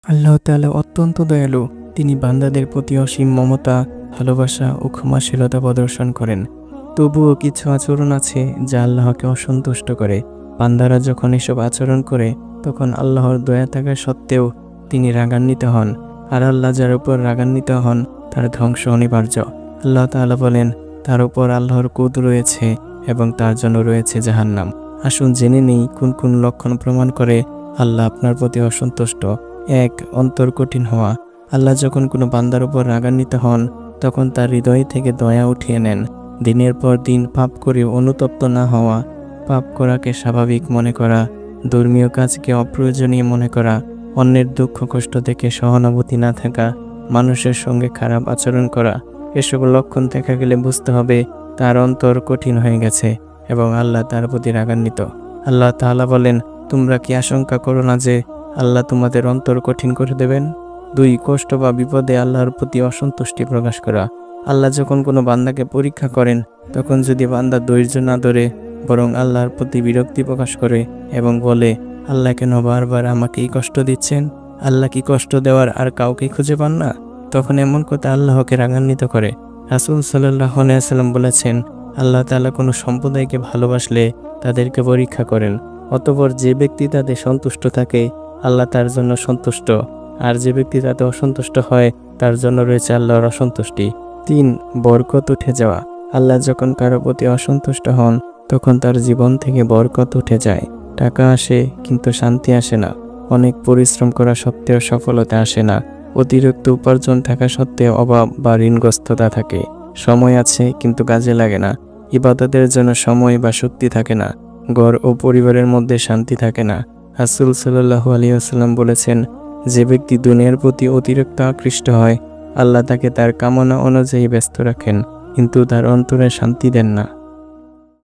আল্লাহ তাআলা অত্যন্ত দয়ালু। তিনি বান্দাদের প্রতি অসীম মমতা, ভালোবাসা ও ক্ষমাশীলতা প্রদর্শন করেন। তবুও কিছু আচরণ আছে যা আল্লাহকে অসন্তুষ্ট করে। বান্দারা যখন এসব আচরণ করে তখন আল্লাহর দয়া থাকা সত্ত্বেও তিনি রাগান্বিত হন। আর আল্লাহ যার উপর রাগান্বিত হন তার ধ্বংস অনিবার্য। আল্লাহ তাআলা বলেন, তার উপর আল্লাহর ক্রোধ রয়েছে এবং তার জন্য রয়েছে জাহান্নাম। আসুন জেনে নেই কোন কোন লক্ষণ প্রমাণ করে আল্লাহ আপনার প্রতি অসন্তুষ্ট। ১. অন্তর কঠিন হওয়া। আল্লাহ যখন কোনো বান্দার উপর রাগান্বিত হন তখন তার হৃদয় থেকে দয়া উঠিয়ে নেন। দিনের পর দিন পাপ করে অনুতপ্ত না হওয়া, পাপ করাকে স্বাভাবিক মনে করা, ধর্মীয় কাজকে অপ্রয়োজনীয় মনে করা, অন্যের দুঃখ কষ্ট দেখে সহানুভূতি না থাকা, মানুষের সঙ্গে খারাপ আচরণ করা, এসব লক্ষণ দেখা গেলে বুঝতে হবে তার অন্তর কঠিন হয়ে গেছে এবং আল্লাহ তার প্রতি রাগান্বিত। আল্লাহ তাআলা বলেন, তোমরা কি আশঙ্কা করো না যে আল্লাহ তোমাদের অন্তর কঠিন করে দেবেন? ২. কষ্ট বা বিপদে আল্লাহর প্রতি অসন্তুষ্টি প্রকাশ করা। আল্লাহ যখন কোনো বান্দাকে পরীক্ষা করেন তখন যদি বান্দা ধৈর্য না ধরে বরং আল্লাহর প্রতি বিরক্তি প্রকাশ করে এবং বলে, আল্লাহ কেন বারবার আমাকে এই কষ্ট দিচ্ছেন? আল্লাহ কি কষ্ট দেওয়ার আর কাউকে খুঁজে পান না? তখন এমন কথা আল্লাহকে রাগান্বিত করে। রাসূল সাল্লাল্লাহু আলাইহি ওয়াসাল্লাম বলেছেন, আল্লাহ তাআলা কোনো সম্প্রদায়কে ভালোবাসলে তাদেরকে পরীক্ষা করেন। অতঃপর যে ব্যক্তি তাদের সন্তুষ্ট থাকে আল্লাহ তার জন্য সন্তুষ্ট, আর যে ব্যক্তি তাতে অসন্তুষ্ট হয় তার জন্য রয়েছে আল্লাহর অসন্তুষ্টি। ৩. বরকত উঠে যাওয়া। আল্লাহ যখন কারো প্রতি অসন্তুষ্ট হন তখন তার জীবন থেকে বরকত উঠে যায়। টাকা আসে কিন্তু শান্তি আসে না। অনেক পরিশ্রম করা সত্ত্বেও সফলতা আসে না। অতিরিক্ত উপার্জন থাকা সত্ত্বেও অভাব বা ঋণগ্রস্ততা থাকে। সময় আছে কিন্তু কাজে লাগে না। ইবাদতের জন্য সময় বা শক্তি থাকে না। ঘর ও পরিবারের মধ্যে শান্তি থাকে না। রাসূল সাল্লাল্লাহু আলাইহি ওয়াসাল্লাম বলেছেন, যে ব্যক্তি দুনিয়ার প্রতি অতিরিক্ত আকৃষ্ট হয় আল্লাহ তাকে তার কামনা অনুযায়ী ব্যস্ত রাখেন কিন্তু তার অন্তরে শান্তি দেন না।